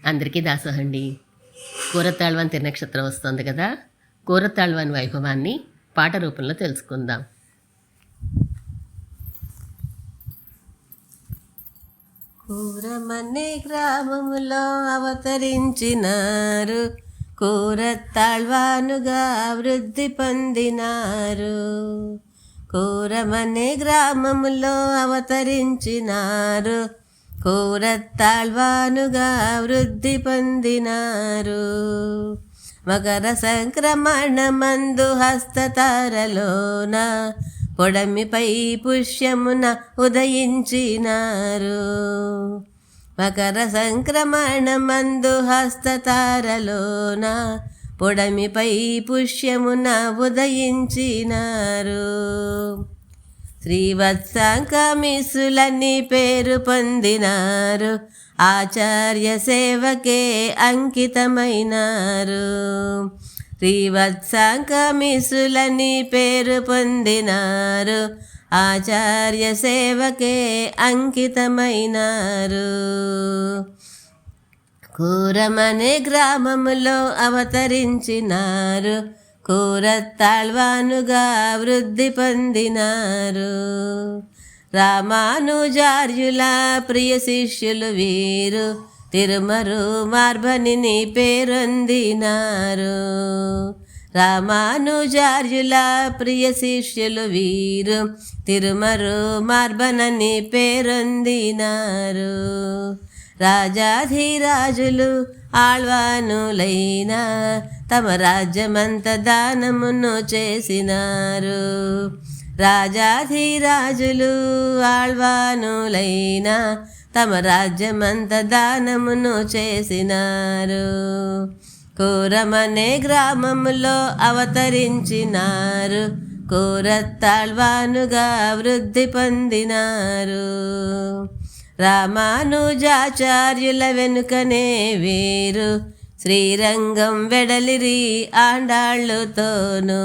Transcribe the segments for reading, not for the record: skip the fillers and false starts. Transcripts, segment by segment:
అందరికీ దాసోహండి. కూరతాళ్వాన్ తిరునక్షత్రం వస్తుంది కదా, కూరతాళ్వాన్ వైభవాన్ని పాట రూపంలో తెలుసుకుందాం. కూరమనే గ్రామములో అవతరించినారు, కూరతాళ్వానుగా వృద్ధి పొందినారు. కూరమనే గ్రామములో అవతరించినారు, కూరతాళ్వానుగా వృద్ధి పొందినారు. మకర సంక్రమణమందు హస్తతారలోన పొడమిపై పుష్యమున ఉదయించినారు. మకర సంక్రమణమందు హస్తతారలోన పొడమిపై పుష్యమున ఉదయించినారు. శ్రీవత్సాంకమిసులని పేరు పొందినారు, ఆచార్య సేవకే అంకితమైనారు. శ్రీవత్సాంకమిసులని పేరు పొందినారు, ఆచార్య సేవకే అంకితమైనారు. కూరమనే గ్రామములో అవతరించినారు, కూరతాళ్వానుగా వృద్ధి పొందినారు. రామానుజార్యుల ప్రియ శిష్యులు వీరు, తిరుమరు మార్బనిని పేరొందినారు. రామానుజార్యుల ప్రియ శిష్యులు వీరు, తిరుమరు మార్బనని పేరొందినారు. రాజాధిరాజులు ఆళ్వానులైన తమ రాజ్యమంత దానమును చేసినారు. రాజాధిరాజులు ఆళ్వానులైన తమ రాజ్యమంత దానమును చేసినారు. కూరమనే గ్రామములో అవతరించినారు, కూరతాళ్వానుగా వృద్ధి పొందినారు. రామానుజాచార్యుల వెనుకనే వీరు, శ్రీరంగం వెడలిరి ఆండాళ్ళుతోనూ.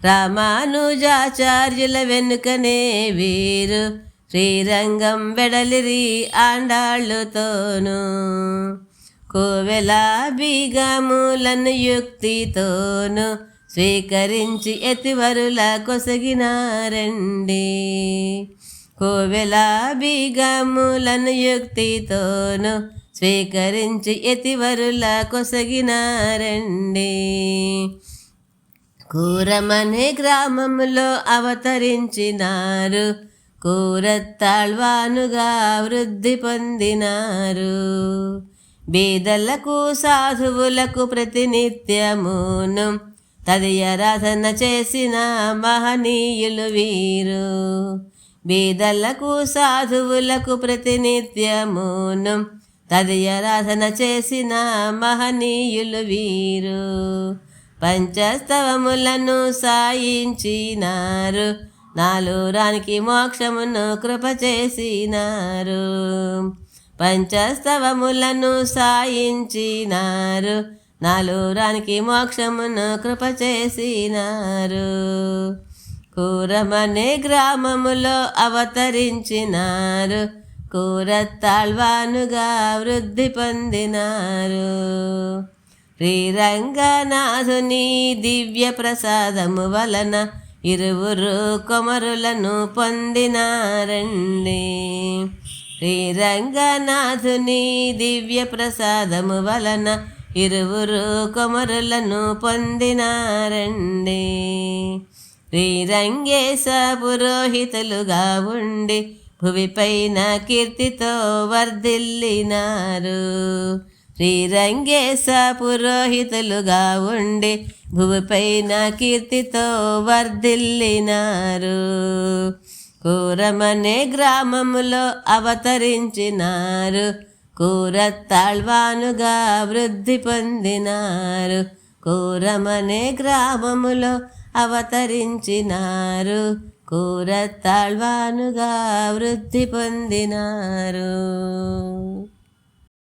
రామానుజాచార్యుల వెనుకనే వీరు, శ్రీరంగం వెడలిరి ఆండాళ్ళుతోనూ. కోవెల బీగములను యుక్తితోను స్వీకరించి ఎతివరుల కొసగినారండి. కోవెల బీగములను యుక్తితోను స్వీకరించి ఎతివరుల కొసగినారండి. కూరమనే గ్రామములో అవతరించినారు, కూరతాళ్వానుగా వృద్ధి పొందినారు. బీదలకు సాధువులకు ప్రతినిత్యమును తదియారాధన చేసిన మహనీయులు వీరు. బీదలకు సాధువులకు ప్రతినిత్యమును తదియారాధన చేసిన మహనీయులు వీరు. పంచస్తవములను సాయించినారు, నాలురానికి మోక్షమును కృప చేసినారు. పంచస్తవములను సాయించినారు, నాలురానికి మోక్షమును కృప చేసినారు. కూరమనే గ్రామములో అవతరించినారు, కూరతాళ్వానుగా వృద్ధి పొందినారు. శ్రీరంగనాథుని దివ్య ప్రసాదము వలన ఇరువురు కొమరులను పొందినారండి. శ్రీరంగనాథుని దివ్య ప్రసాదము వలన ఇరువురు కొమరులను పొందినారండి. శ్రీరంగేశ పురోహితులుగా ఉండి భువిపైన కీర్తితో వర్ధిల్లినారు. శ్రీరంగేశ పురోహితులుగా ఉండి భువిపైన కీర్తితో వర్ధిల్లినారు. కూరమనే గ్రామములో అవతరించినారు, కూరతాళ్వానుగా వృద్ధి పొందినారు. కూరమనే గ్రామములో అవతరించినారు, కూరతాళ్వానుగా వృద్ధి పొందినారు.